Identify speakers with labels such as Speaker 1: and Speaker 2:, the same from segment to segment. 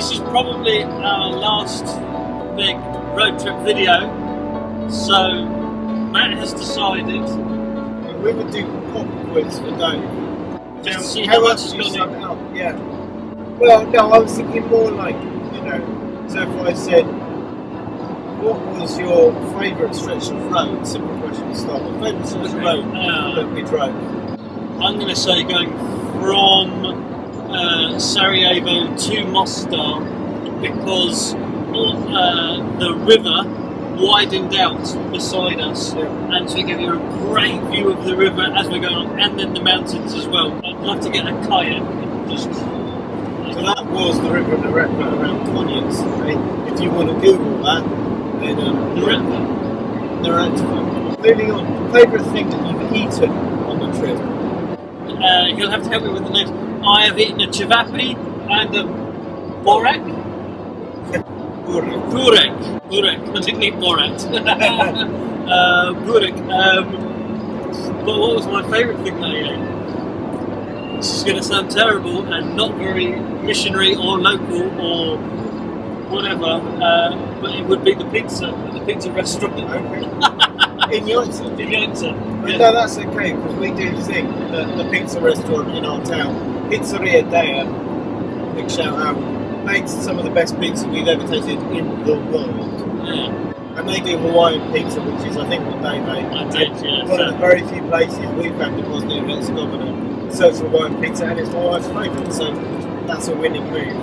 Speaker 1: this is probably our last big road trip video. So Matt has decided
Speaker 2: we would do pop quiz for Dave.
Speaker 1: Just to see how much he's got
Speaker 2: sum it up. Yeah. Well, no, I was thinking more like, so if I said, what was your favourite stretch of road? Simple question to start with. Favourite stretch of road that we drove?
Speaker 1: I'm going to say going from Sarajevo to Mostar, because the river widened out beside us, and to give you a great view of the river as we're going on, and then the mountains as well. I'd love to get a kayak and just...
Speaker 2: So that was the river Neretva around Konyac. Right? If you want to Google that, then
Speaker 1: Neretva.
Speaker 2: Moving on, favourite thing that you've eaten on the trip?
Speaker 1: You'll have to help me with the names. I have eaten a chivapi and a borak. Burek. I didn't eat Borat. Burek. But what was my favourite thing that I ate? This is going to sound terrible and not very missionary or local or whatever, but it would be the pizza at the pizza restaurant.
Speaker 2: In Yaitsa?
Speaker 1: In Yaitsa. Yeah.
Speaker 2: No, that's okay, because we do think that the pizza restaurant in our town, Pizzeria Dea, big shout out, makes some of the best pizza we've ever tasted in the world.
Speaker 1: Yeah.
Speaker 2: And they do Hawaiian pizza, which is, I think, what they make.
Speaker 1: I did, yeah.
Speaker 2: One of the very few places we've found in Bosnia Herzegovina serves Hawaiian pizza, and it's my wife's favourite, so that's a winning move.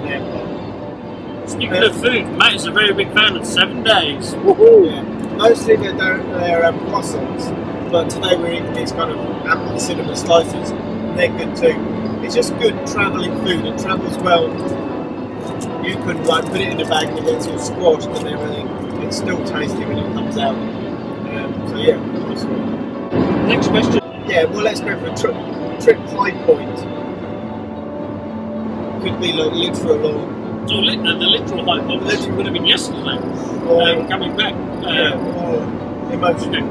Speaker 2: Yeah.
Speaker 1: Speaking of food, Matt is a very big fan of 7 days.
Speaker 2: Woohoo! Yeah. Mostly they're croissants, but today we're eating these kind of apple cinnamon slices, and they're good too. It's just good travelling food. It travels well. You could put it in a bag and it gets all squashed and everything. It's still tasty when it comes out. So yeah, awesome.
Speaker 1: Next question.
Speaker 2: Yeah, well, let's go for a trip high point. Could be like literal or...
Speaker 1: So the literal high point would have been yesterday. Coming back.
Speaker 2: Or emotional.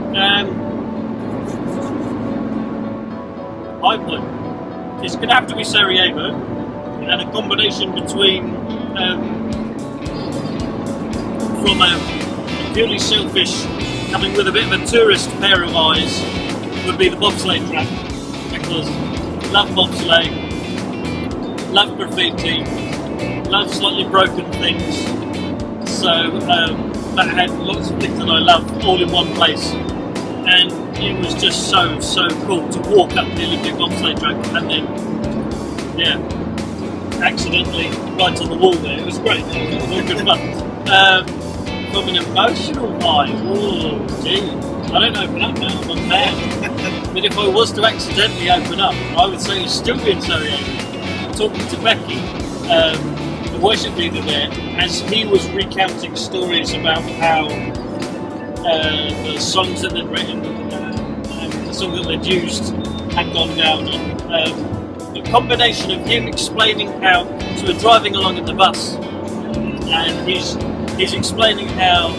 Speaker 1: High point. It's going to have to be Sarajevo, and a combination between from a purely selfish, coming with a bit of a tourist pair of eyes, would be the bobsleigh track, because love bobsleigh, love graffiti, love slightly broken things, so that had lots of things that I love all in one place, and it was just so cool to walk up the Olympic bobsleigh track and then accidentally right on the wall there. It was great. It was all good fun. From an emotional high, oh gee, I don't open up now, I'm a man. But if I was to accidentally open up, I would say it's still being Sarajevo. Talking to Becky, the worship leader there, as he was recounting stories about how the songs that they'd written and the songs that they'd used had gone down, and the combination of him explaining how, so we're driving along in the bus, and he's explaining how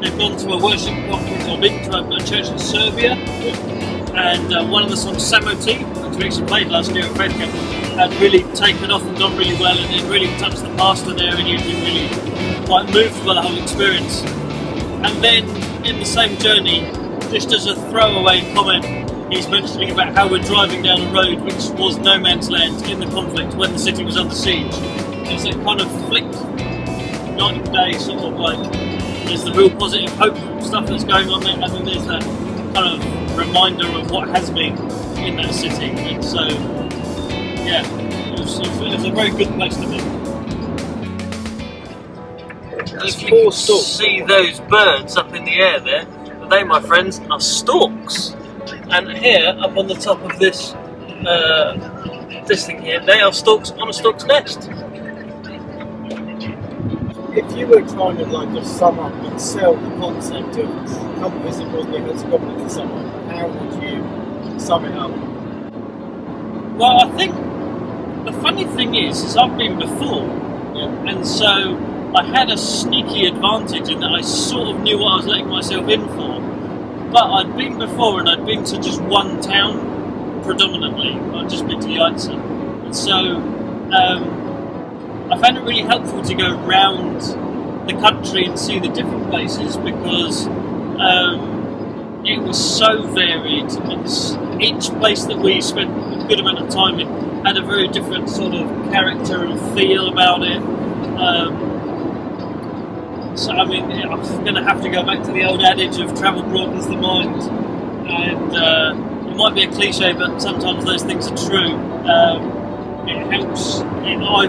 Speaker 1: they've gone to a worship conference or been to a church in Serbia, and one of the songs, Samoti, which we actually played last year at Faith Camp, had really taken off and gone really well, and it really touched the pastor there, and he'd been really quite moved by the whole experience. And then in the same journey, just as a throwaway comment, he's mentioning about how we're driving down a road which was no man's land in the conflict when the city was under siege. It's a kind of flicked night and day, sort of like, there's the real positive hope stuff that's going on there, and then there's that kind of reminder of what has been in that city. And so, yeah, it was a very good place to be. If you can see those birds up in the air there, they, my friends, are storks. And here, up on the top of this thing here, they are storks on a stork's nest.
Speaker 2: If you were trying to just sum up and sell the concept of come visit Bosnia Herzegovina to someone, how would you sum it up?
Speaker 1: Well, I think the funny thing is I've been before, and so I had a sneaky advantage in that I sort of knew what I was letting myself in for. But I'd been before, and I'd been to just one town predominantly. I'd just been to Yaitsa, and so I found it really helpful to go round the country and see the different places because it was so varied. Each place that we spent a good amount of time in had a very different sort of character and feel about it. So I mean, I'm going to have to go back to the old adage of travel broadens the mind, and it might be a cliche, but sometimes those things are true. It helps. I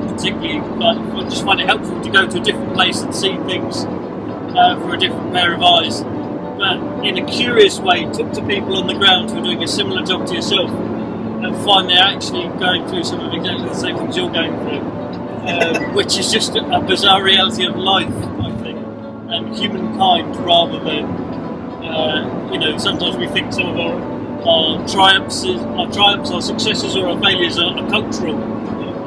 Speaker 1: particularly I just find it helpful to go to a different place and see things for a different pair of eyes. But in a curious way, talk to people on the ground who are doing a similar job to yourself and find they're actually going through some of exactly the same things you're going through, which is just a bizarre reality of life, I think, and humankind rather than, sometimes we think some of our triumphs, our successes or our failures are cultural.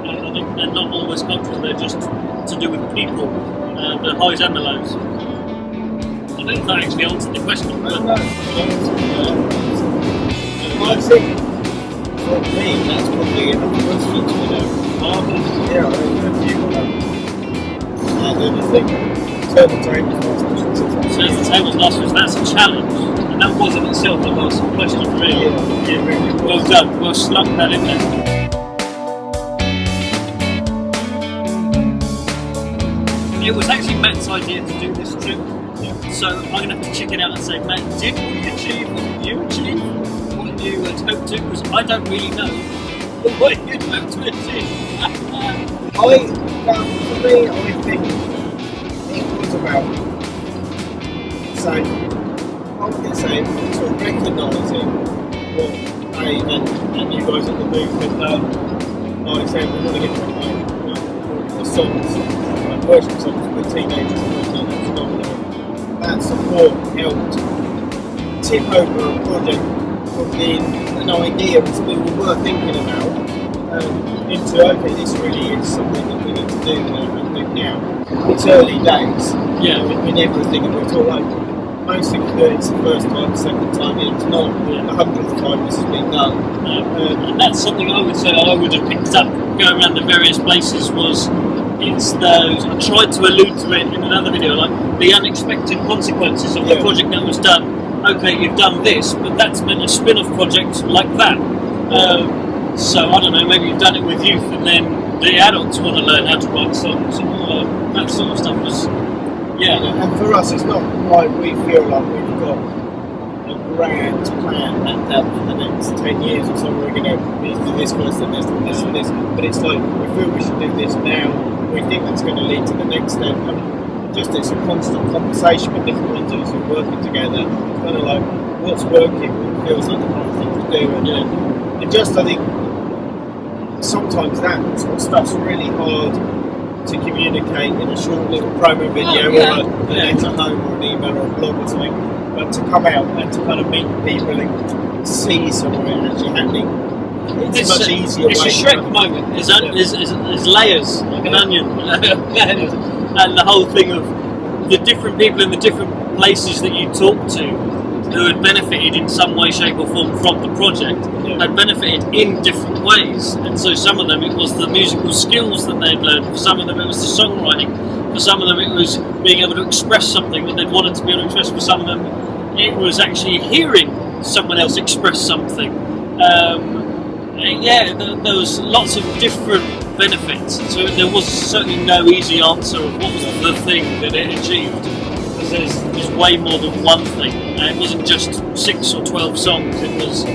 Speaker 1: I think they're not always cultural, they're just to do with people, the highs and the lows. I don't know if that actually answered the question. But
Speaker 2: I think for me, that's probably enough questions for them. Yeah, if you want to add anything, turn the tables last questions.
Speaker 1: Turn the tables last questions, that's a challenge. And that was in itself a last question, really.
Speaker 2: Yeah, really.
Speaker 1: Well done, well slung that in there. It was actually Matt's idea to do this trip. So I'm going to have to check it out and say, Matt, did we achieve what you achieved? What you had hoped to? Because I don't really know what you'd hoped to achieve.
Speaker 2: For me, I think it was about sort of recognising what Dave and you guys at the move had done. Like saying, we want to get behind the songs, worship songs with teenagers and phenomenal. That support helped tip over a project from being an idea and something we were thinking about into, okay, this really is something that we need to do and do now. It's early days in everything, and we're talking like most things do, it's the first time, second time, it's not the 100th time this has been done.
Speaker 1: And that's something I would say I would have picked up going around the various places it's those, I tried to allude to it in another video, like the unexpected consequences of the project that was done. Okay, you've done this, but that's meant a spin-off project like that. So I don't know, maybe you've done it with youth and then the adults want to learn how to write songs and that sort of stuff was,
Speaker 2: And for us, it's not like we feel like we've got a grand plan mapped out for the next 10 years or so. We're going to do this first and this and this and this. But it's like, we feel we should do this now. We think that's going to lead to the next step. And just it's a constant conversation with different ones who are working together. It's kind of like, what's working? What feels like the right thing to do? And just, I think, sometimes that sort of stuff's really hard to communicate in a short little promo video or a letter home or an email or a blog or something, but to come out and to kind of meet people and see something actually happening, it's a much easier way.
Speaker 1: It's a Shrek moment. It's layers like an onion, and the whole thing of the different people in the different places that you talk to who had benefited in some way, shape or form from the project had benefited in different ways. And so some of them it was the musical skills that they'd learned, for some of them it was the songwriting, for some of them it was being able to express something that they'd wanted to be able to express, for some of them it was actually hearing someone else express something. There was lots of different benefits, so there was certainly no easy answer of what was the thing that it achieved. There's way more than one thing. It wasn't just 6 or 12 songs. It was,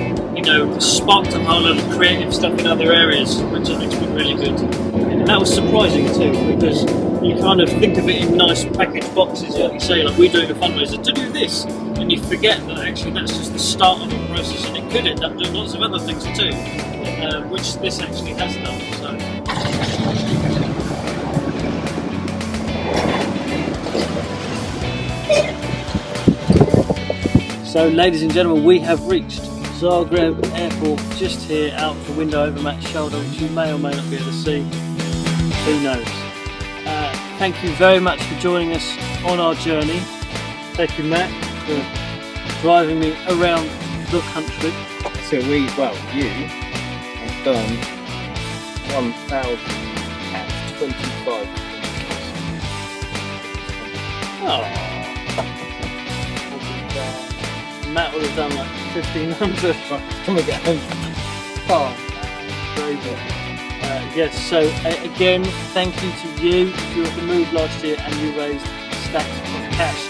Speaker 1: sparked a whole lot of creative stuff in other areas, which I think's been really good. And that was surprising too, because you kind of think of it in nice packaged boxes, like you say, like we're doing a fundraiser to do this, and you forget that actually that's just the start of the process, and it could end up doing lots of other things too, which this actually has done. So, ladies and gentlemen, we have reached Zagreb Airport, just here out the window over Matt's shoulder, which you may or may not be able to see. Who knows? Thank you very much for joining us on our journey. Thank you, Matt, for driving me around the country.
Speaker 2: So you have done 1,000 25.
Speaker 1: Oh. Matt would have done like 1500.
Speaker 2: Come again. Oh, crazy.
Speaker 1: Yes, so again, thank you to you. You were at the move last year and you raised stacks of cash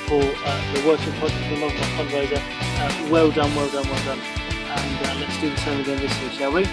Speaker 1: for the working project, the November fundraiser. Well done, well done, well done. And let's do the same again this year, shall we?